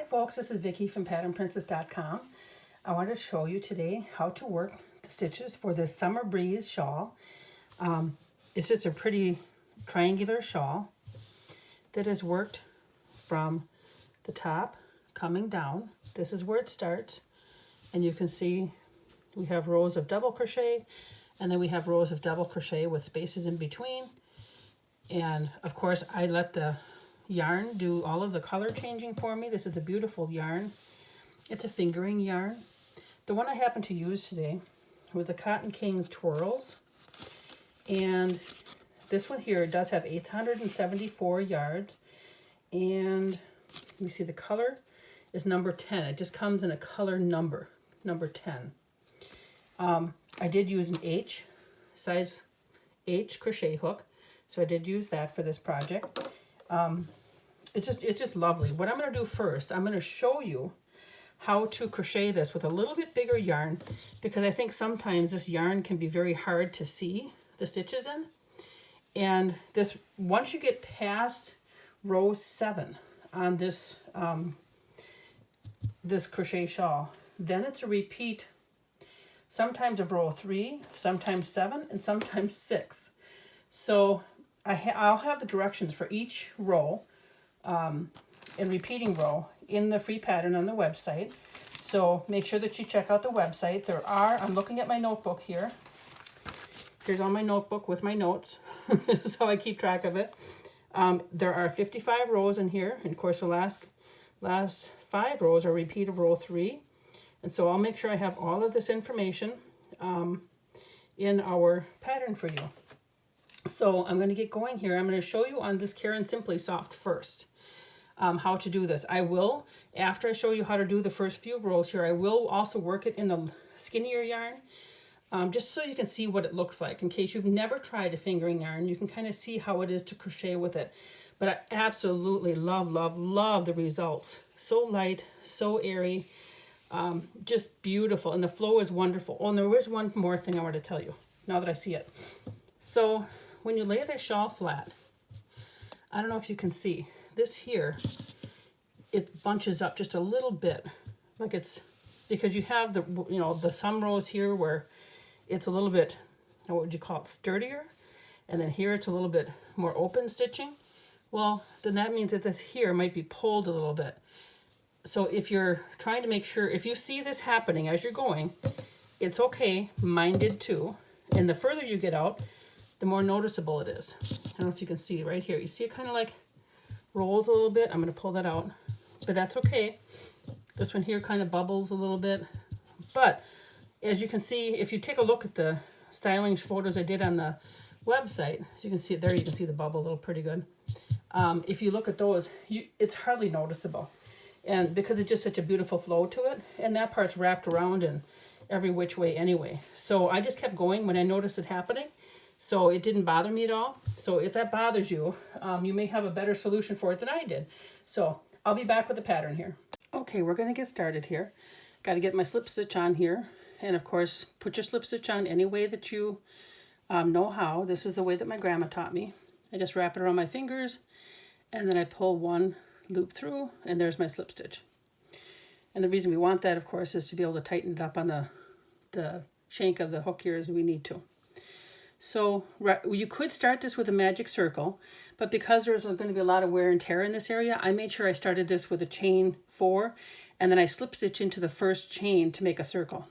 folks, this is Vicki from patternprincess.com. I wanted to show you today how to work the stitches for this Summer Breeze shawl. It's just a pretty triangular shawl that is worked from the top coming down. This is where it starts, and you can see we have rows of double crochet, and then we have rows of double crochet with spaces in between. And of course I let the yarn do all of the color changing for me. This is a beautiful yarn. It's a fingering yarn. The one I happened to use today was the Cotton Kings Twirls, and this one here does have 874 yards, and you see the color is number 10. It just comes in a color number 10. I did use an size H crochet hook, so I did use that for this project. It's just lovely. What I'm going to do first, I'm going to show you how to crochet this with a little bit bigger yarn, because I think sometimes this yarn can be very hard to see the stitches in. And this, once you get past row 7 on this this crochet shawl, then it's a repeat, sometimes of row 3, sometimes 7, and sometimes 6. So I'll have the directions for each row and repeating row in the free pattern on the website. So make sure that you check out the website. I'm looking at my notebook here. Here's all my notebook with my notes. This is how I keep track of it. There are 55 rows in here. And of course the last 5 rows are repeat of row 3. And so I'll make sure I have all of this information in our pattern for you. So I'm going to get going here. I'm going to show you on this Caron Simply Soft first how to do this. I will, after I show you how to do the first few rows here, I will also work it in the skinnier yarn, just so you can see what it looks like. In case you've never tried a fingering yarn, you can kind of see how it is to crochet with it. But I absolutely love, love, love the results. So light, so airy, just beautiful. And the flow is wonderful. Oh, and there was one more thing I want to tell you now that I see it. So when you lay the shawl flat, I don't know if you can see, this here, it bunches up just a little bit. Like it's, because you have the some rows here where it's a little bit, what would you call it, sturdier. And then here it's a little bit more open stitching. Well, then that means that this here might be pulled a little bit. So if you're trying to make sure, if you see this happening as you're going, it's okay, mine did too. And the further you get out, the more noticeable it is. I don't know if you can see right here. You see it kind of like rolls a little bit. I'm going to pull that out, but that's okay. This one here kind of bubbles a little bit. But as you can see, if you take a look at the styling photos I did on the website, so you can see it there, you can see the bubble a little pretty good. If you look at those, it's hardly noticeable. And because it's just such a beautiful flow to it, and that part's wrapped around in every which way anyway. So I just kept going when I noticed it happening. So it didn't bother me at all. So if that bothers you, you may have a better solution for it than I did. So I'll be back with the pattern here. Okay, we're going to get started here. Got to get my slip stitch on here. And of course, put your slip stitch on any way that you know how. This is the way that my grandma taught me. I just wrap it around my fingers, and then I pull one loop through, and there's my slip stitch. And the reason we want that, of course, is to be able to tighten it up on the shank of the hook here as we need to. So you could start this with a magic circle, but because there's going to be a lot of wear and tear in this area, I made sure I started this with a chain 4, and then I slip stitch into the first chain to make a circle.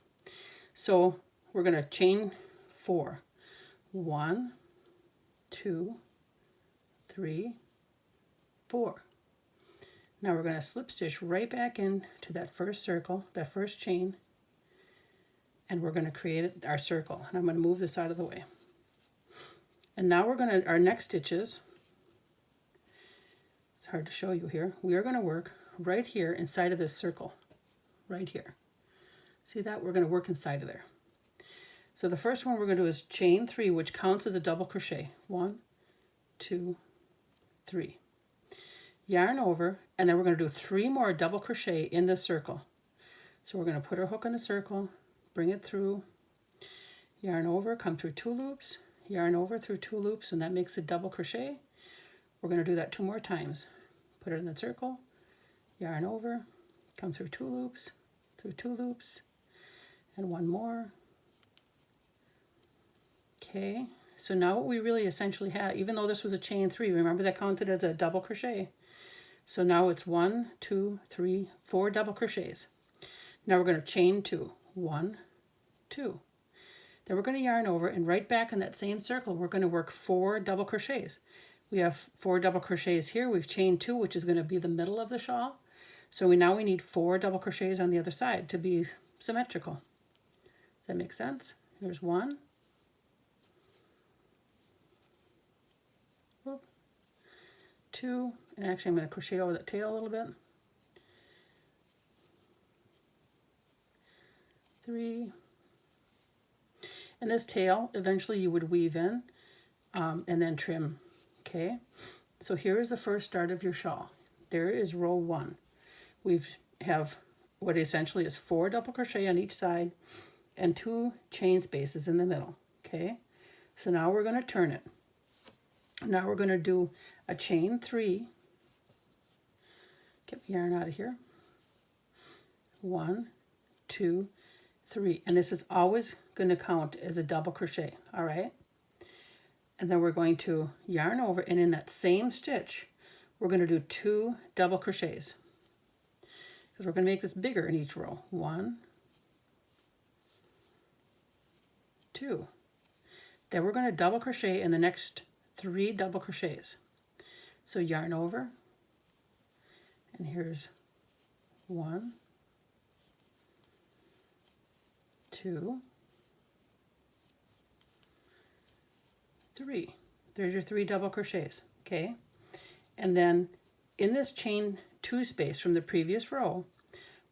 So we're going to chain 4. 1, 2, 3, 4. Now we're going to slip stitch right back into that first circle, that first chain, and we're going to create our circle. And I'm going to move this out of the way. And now we're going to, our next stitches, it's hard to show you here, we are going to work right here inside of this circle, right here. See that? We're going to work inside of there. So the first one we're going to do is chain 3, which counts as a double crochet. 1, 2, 3. Yarn over, and then we're going to do 3 more double crochet in this circle. So we're going to put our hook in the circle, bring it through, yarn over, come through 2 loops, yarn over through 2 loops, and that makes a double crochet. We're going to do that 2 more times. Put it in the circle, yarn over, come through 2 loops, through 2 loops, and 1 more. Okay, so now what we really essentially had, even though this was a chain 3, remember that counted as a double crochet. So now it's 1, 2, 3, 4 double crochets. Now we're going to chain 2, 1, 2. Then we're going to yarn over, and right back in that same circle we're going to work 4 double crochets. We have 4 double crochets here. We've chained 2, which is going to be the middle of the shawl. So we need 4 double crochets on the other side to be symmetrical. Does that make sense? Here's 1. 2, and actually I'm going to crochet over that tail a little bit. 3, and this tail eventually you would weave in and then trim. Okay, so here is the first start of your shawl. There is row 1. We have what essentially is 4 double crochet on each side and 2 chain spaces in the middle. Okay, so now we're going to turn it. Now we're going to do a chain 3. Get my yarn out of here. 1, 2, 3, and this is always going to count as a double crochet. All right, and then we're going to yarn over, and in that same stitch we're going to do 2 double crochets because we're going to make this bigger in each row. 1, 2. Then we're going to double crochet in the next 3 double crochets. So yarn over, and here's 1, 2, 3. There's your 3 double crochets. Okay, and then in this chain 2 space from the previous row,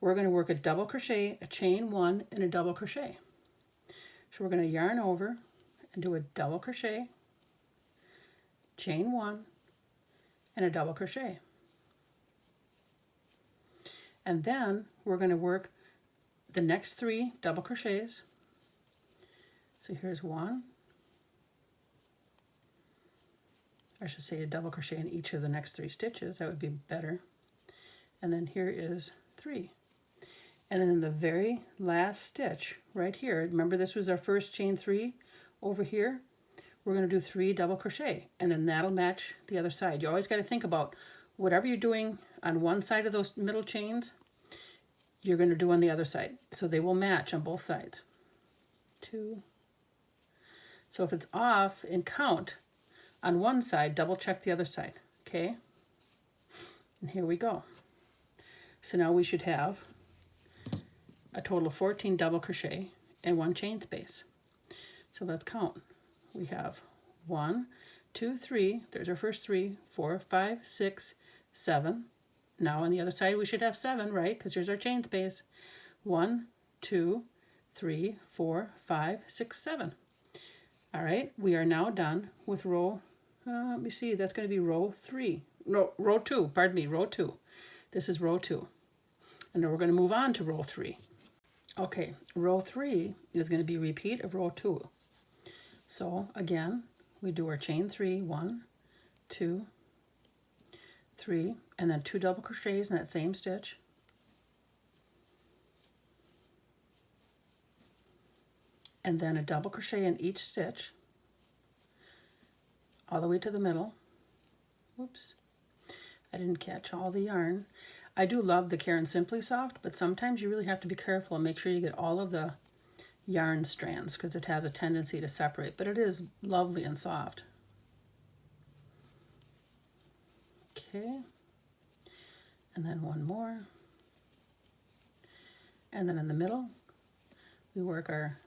we're going to work a double crochet, a chain 1, and a double crochet. So we're going to yarn over and do a double crochet, chain 1, and a double crochet. And then we're going to work the next 3 double crochets. So here's 1. I should say a double crochet in each of the next 3 stitches. That would be better. And then here is 3. And then in the very last stitch right here, remember this was our first chain 3 over here, we're going to do 3 double crochet, and then that'll match the other side. You always got to think about whatever you're doing on one side of those middle chains, you're going to do on the other side, so they will match on both sides. 2. So if it's off in count on one side, double check the other side. Okay, and here we go. So now we should have a total of 14 double crochet and 1 chain space. So let's count. We have 1, 2, 3, there's our first 3, 4, 5, 6, 7. Now on the other side we should have 7, right? Because there's our chain space. 1, 2, 3, 4, 5, 6, 7. All right, we are now done with row, let me see, that's going to be row 3. No, row 2, pardon me, row 2. This is row 2. And then we're going to move on to row 3. Okay, row 3 is going to be a repeat of row 2. So again, we do our chain 3, 1, 2, 3, and then 2 double crochets in that same stitch. And then a double crochet in each stitch, all the way to the middle. Whoops, I didn't catch all the yarn. I do love the Caron Simply Soft, but sometimes you really have to be careful and make sure you get all of the yarn strands because it has a tendency to separate, but it is lovely and soft. Okay, and then 1 more, and then in the middle we work our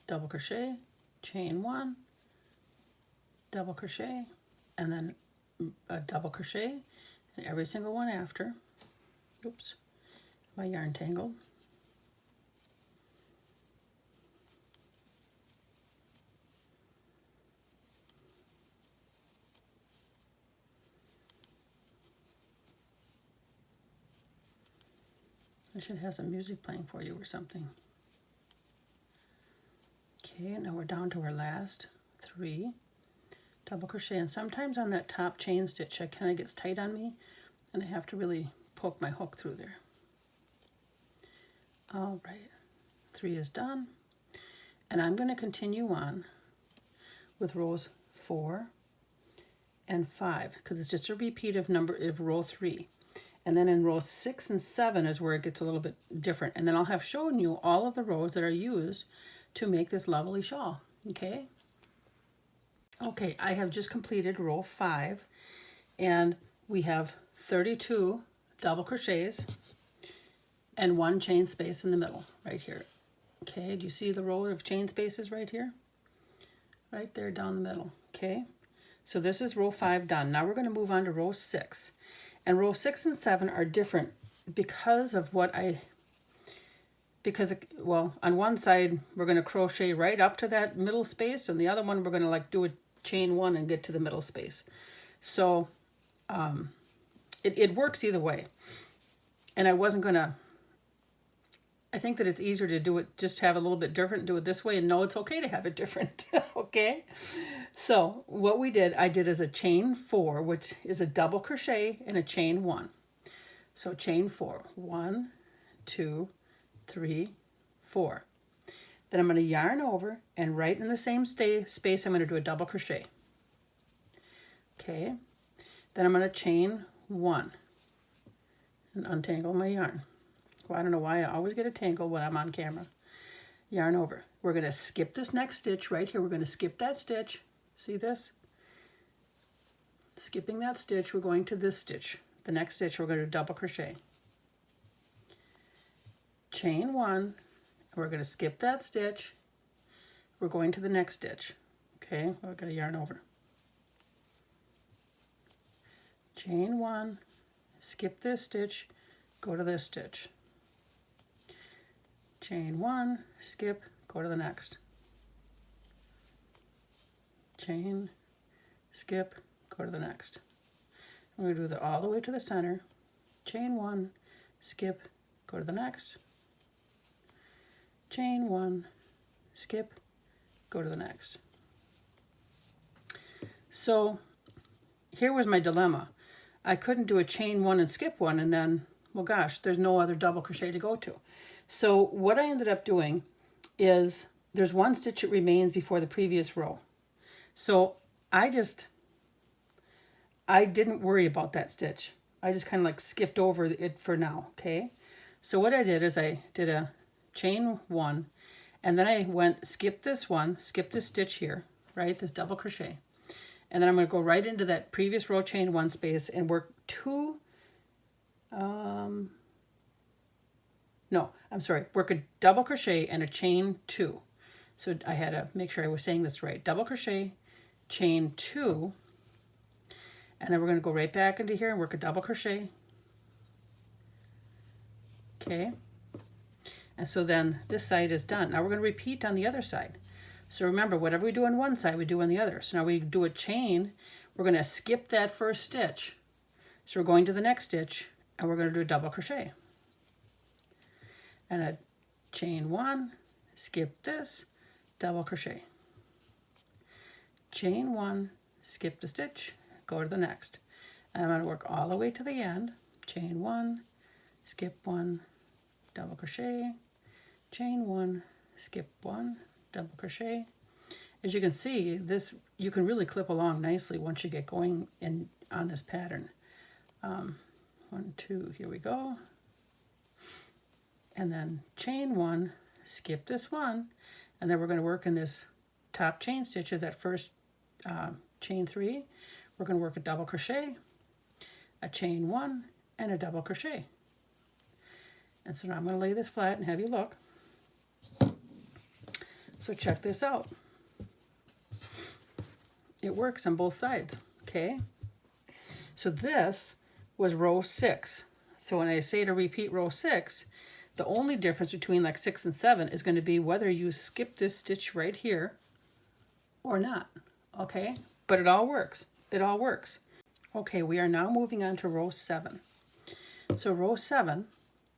double crochet, chain 1, double crochet, and then a double crochet in every single one after. Oops, my yarn tangled. I should have some music playing for you or something. Okay, now we're down to our last 3 double crochet, and sometimes on that top chain stitch it kind of gets tight on me and I have to really poke my hook through there. All right, 3 is done. And I'm going to continue on with rows 4 and 5 because it's just a repeat of row 3. And then in rows 6 and 7 is where it gets a little bit different. And then I'll have shown you all of the rows that are used to make this lovely shawl, okay? Okay, I have just completed row 5 and we have 32 double crochets and 1 chain space in the middle right here. Okay, do you see the row of chain spaces right here? Right there down the middle, okay? So this is row 5 done. Now we're going to move on to row 6. And row 6 and 7 are different because of well, on one side we're going to crochet right up to that middle space, and the other one we're going to like do a chain 1 and get to the middle space. So it works either way. And I think that it's easier to do it, just have a little bit different, do it this way, and know it's okay to have it different, okay? So what I did is a chain 4, which is a double crochet and a chain 1. So chain 4, 1, 2, 3, 4. Then I'm going to yarn over, and right in the same space, I'm going to do a double crochet. Okay, then I'm going to chain 1 and untangle my yarn. Well, I don't know why I always get a tangle when I'm on camera. Yarn over. We're going to skip this next stitch right here. We're going to skip that stitch. See this? Skipping that stitch, we're going to this stitch. The next stitch, we're going to double crochet. Chain 1. We're going to skip that stitch. We're going to the next stitch. Okay, we're going to yarn over. Chain 1. Skip this stitch. Go to this stitch. Chain 1, skip, go to the next. Chain, skip, go to the next. I'm going to do that all the way to the center. Chain 1, skip, go to the next. Chain 1, skip, go to the next. So here was my dilemma. I couldn't do a chain 1 and skip 1 and then, well gosh, there's no other double crochet to go to. So what I ended up doing is there's 1 stitch that remains before the previous row. So I didn't worry about that stitch. I just kind of like skipped over it for now, okay? So what I did is I did a chain 1 and then I skip this stitch here, right? This double crochet. And then I'm going to go right into that previous row chain 1 space and work 2 work a double crochet and a chain 2. So I had to make sure I was saying this right. Double crochet, chain 2, and then we're going to go right back into here and work a double crochet. Okay. And so then this side is done. Now we're going to repeat on the other side. So remember, whatever we do on one side, we do on the other. So now we do a chain. We're going to skip that first stitch. So we're going to the next stitch, and we're going to do a double crochet. And a chain 1, skip this, double crochet. Chain 1, skip the stitch, go to the next. And I'm going to work all the way to the end. Chain 1, skip 1, double crochet, chain 1, skip 1, double crochet. As you can see, this you can really clip along nicely once you get going on this pattern. 1, 2, here we go. And then chain 1, skip this 1, and then we're going to work in this top chain stitch of that first chain 3. We're going to work a double crochet, a chain 1, and a double crochet. And so now I'm going to lay this flat and have you look. So check this out. It works on both sides, okay? So this was row 6. So when I say to repeat row 6, the only difference between like 6 and 7 is going to be whether you skip this stitch right here or not, okay? But it all works. It all works. Okay, we are now moving on to row 7. So row 7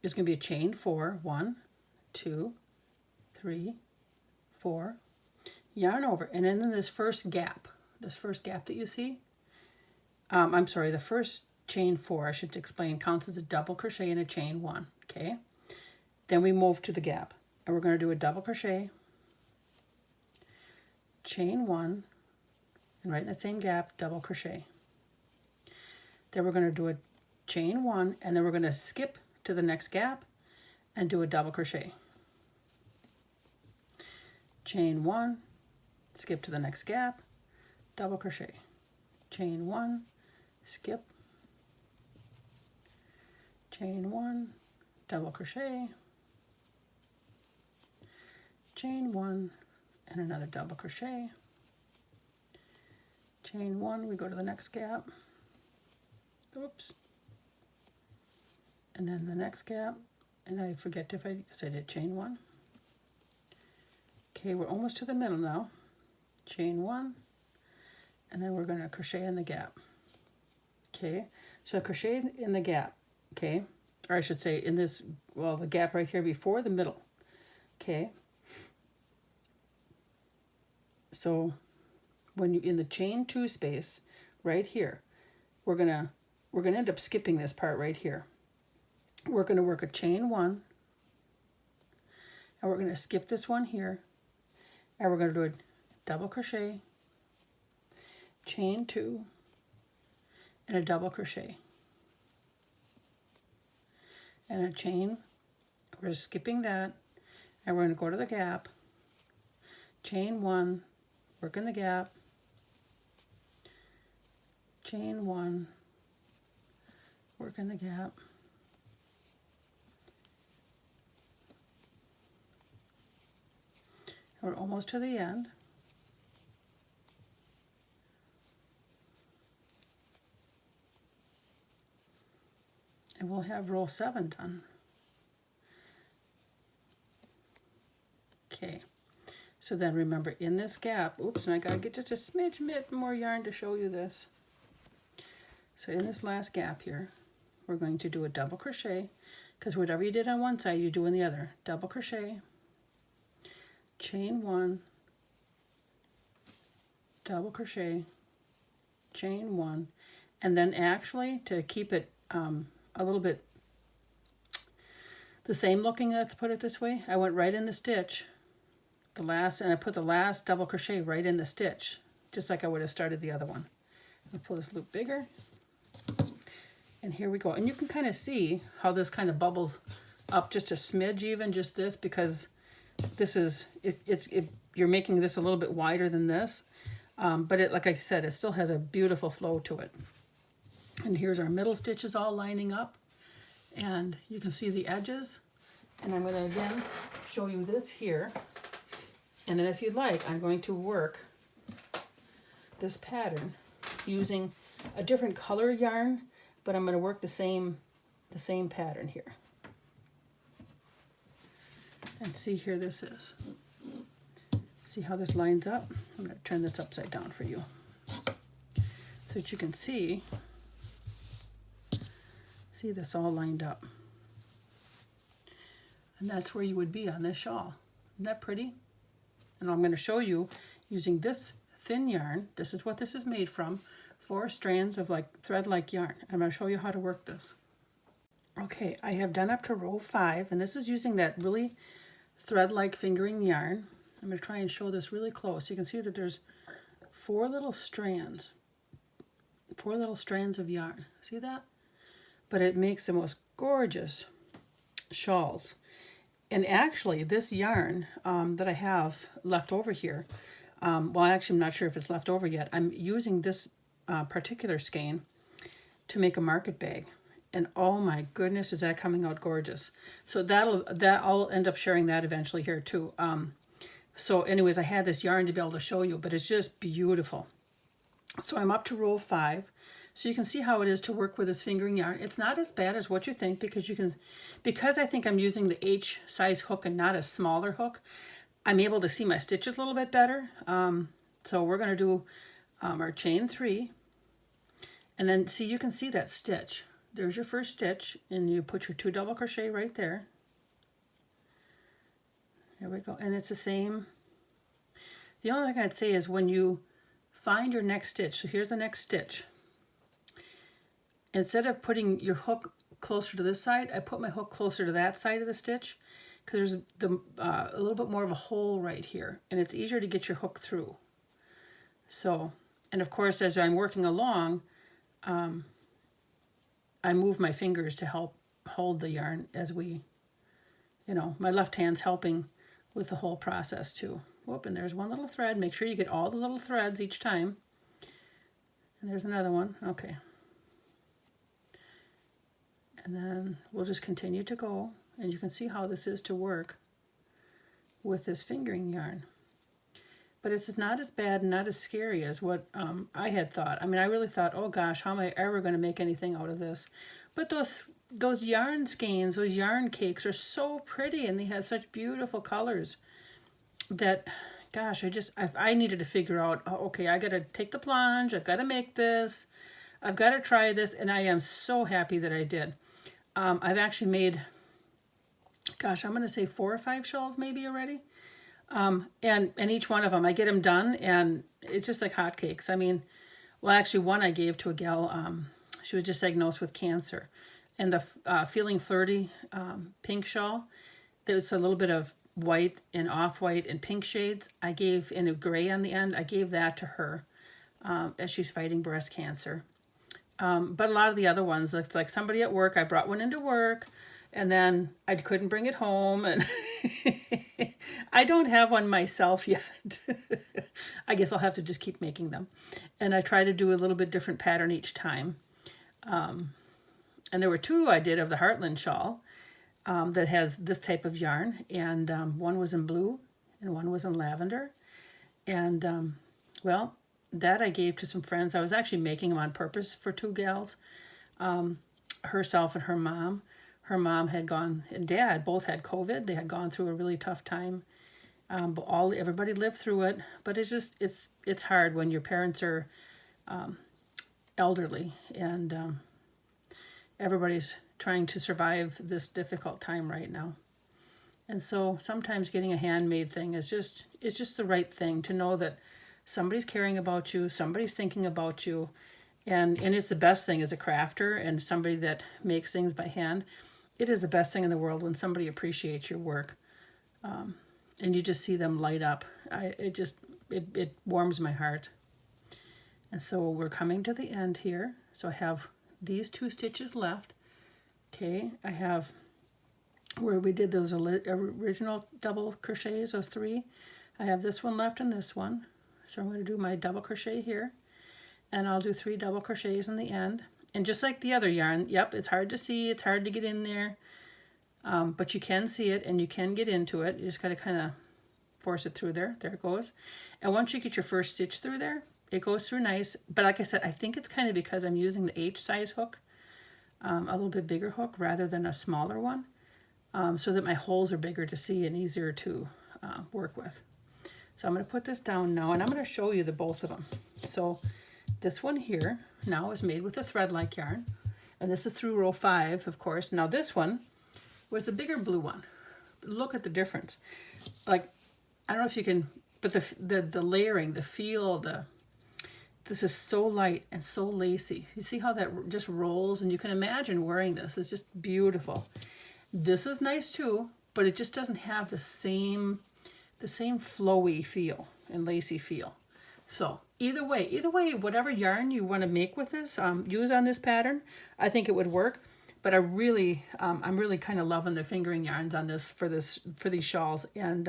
is going to be a chain 4, 1, 2, 3, 4, yarn over, and then in this first gap that you see, I'm sorry, the first chain 4, I should explain, counts as a double crochet and a chain 1, okay? Then we move to the gap, and we're going to do a double crochet, chain 1, and right in that same gap, double crochet. Then we're going to do a chain 1, and then we're going to skip to the next gap and do a double crochet. Chain 1, skip to the next gap, double crochet. Chain 1, skip, chain 1, double crochet, chain 1, and another double crochet, chain 1, we go to the next gap, oops, and then the next gap, and I forget if I did chain 1. Okay, we're almost to the middle now, chain 1, and then we're going to crochet in the gap. Okay, so crochet in the gap, okay, or I should say in this, well, the gap right here before the middle. Okay, so when you in the chain 2 space right here, we're gonna end up skipping this part right here. We're gonna work a chain 1, and we're gonna skip this one here, and we're gonna do a double crochet, chain 2, and a double crochet, and a chain. We're skipping that, and we're going to go to the gap, chain 1, work in the gap, chain 1, work in the gap, and we're almost to the end. And we'll have row 7 done. Okay, so then remember in this gap, oops, and I gotta get just a smidge more yarn to show you this. So in this last gap here, we're going to do a double crochet, because whatever you did on one side, you do on the other. Double crochet, chain 1, double crochet, chain 1, and then actually to keep it a little bit the same looking, let's put it this way, I went right in the stitch, and I put the last double crochet right in the stitch, just like I would have started the other one. I'll pull this loop bigger, and here we go. And you can kind of see how this kind of bubbles up just a smidge, even just this, because this is you're making this a little bit wider than this, but it, like I said, it still has a beautiful flow to it. And here's our middle stitches all lining up, and you can see the edges. And I'm going to again show you this here, and then if you'd like, I'm going to work this pattern using a different color yarn, but I'm going to work the same pattern here. And see, here this is. See how this lines up? I'm going to turn this upside down for you so that you can see this all lined up. And that's where you would be on this shawl. Isn't that pretty? And I'm going to show you using this thin yarn. This is what this is made from. 4 strands of like thread-like yarn. I'm going to show you how to work this. Okay, I have done up to row 5, and this is using that really thread-like fingering yarn. I'm going to try and show this really close. You can see that there's 4 little strands. 4 little strands of yarn. See that? But it makes the most gorgeous shawls. And actually, this yarn that I have left over here, well, actually, I'm not sure if it's left over yet. I'm using this particular skein to make a market bag. And oh my goodness, is that coming out gorgeous. So I'll end up sharing that eventually here too. So anyways, I had this yarn to be able to show you, but it's just beautiful. So I'm up to row 5. So you can see how it is to work with this fingering yarn. It's not as bad as what you think, because I think I'm using the H size hook and not a smaller hook, I'm able to see my stitches a little bit better. So we're going to do our chain 3, and then see, you can see that stitch. There's your first stitch, and you put your 2 double crochet right there. There we go, and it's the same. The only thing I'd say is when you find your next stitch, so here's the next stitch. Instead of putting your hook closer to this side, I put my hook closer to that side of the stitch because there's a little bit more of a hole right here, and it's easier to get your hook through. So, and of course, as I'm working along, I move my fingers to help hold the yarn as we, you know, my left hand's helping with the whole process too. Whoop, and there's one little thread. Make sure you get all the little threads each time. And there's another one. Okay. And then we'll just continue to go, and you can see how this is to work with this fingering yarn. But it's not as bad and not as scary as what I had thought. I mean, I really thought, oh gosh, how am I ever going to make anything out of this? But those yarn skeins, those yarn cakes are so pretty, and they have such beautiful colors that, gosh, I needed to figure out, oh, okay, I got to take the plunge, I've got to make this, I've got to try this, and I am so happy that I did. I've actually made, gosh, I'm going to say 4 or 5 shawls maybe already. And each one of them, I get them done, and it's just like hotcakes. I mean, well, actually one I gave to a gal, she was just diagnosed with cancer. And the Feeling Flirty pink shawl, there's a little bit of white and off-white and pink shades. I gave in a gray on the end. I gave that to her as she's fighting breast cancer. But a lot of the other ones, it's like somebody at work, I brought one into work, and then I couldn't bring it home, and I don't have one myself yet. I guess I'll have to just keep making them. And I try to do a little bit different pattern each time. And there were 2 I did of the Heartland shawl that has this type of yarn, and one was in blue and one was in lavender. And well, that I gave to some friends. I was actually making them on purpose for 2 gals, herself and her mom. Her mom had gone, and dad both had COVID. They had gone through a really tough time. But everybody lived through it. But it's hard when your parents are elderly, and everybody's trying to survive this difficult time right now. And so sometimes getting a handmade thing is just the right thing, to know that somebody's caring about you, somebody's thinking about you, and it's the best thing as a crafter and somebody that makes things by hand. It is the best thing in the world when somebody appreciates your work, and you just see them light up. It warms my heart. And so we're coming to the end here. So I have these 2 stitches left. Okay, I have where we did those original double crochets, those 3. I have this one left and this one. So I'm going to do my double crochet here, and I'll do 3 double crochets in the end. And just like the other yarn, yep, it's hard to see, it's hard to get in there, but you can see it and you can get into it. You just got to kind of force it through there. There it goes. And once you get your first stitch through there, it goes through nice. But like I said, I think it's kind of because I'm using the H size hook, a little bit bigger hook rather than a smaller one, so that my holes are bigger to see and easier to work with. So I'm going to put this down now, and I'm going to show you the both of them. So this one here now is made with a thread-like yarn, and this is through row 5, of course. Now this one was the bigger blue one. Look at the difference. Like, I don't know if you can, but the layering, the feel, this is so light and so lacy. You see how that just rolls, and you can imagine wearing this. It's just beautiful. This is nice too, but it just doesn't have the same flowy feel and lacy feel. So either way, whatever yarn you want to make with this, use on this pattern, I think it would work. But I'm really kind of loving the fingering yarns on this for these shawls. And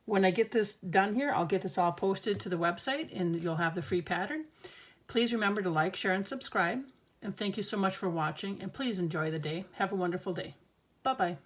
when I get this done here, I'll get this all posted to the website, and you'll have the free pattern. Please remember to like, share, and subscribe. And thank you so much for watching. And please enjoy the day. Have a wonderful day. Bye-bye.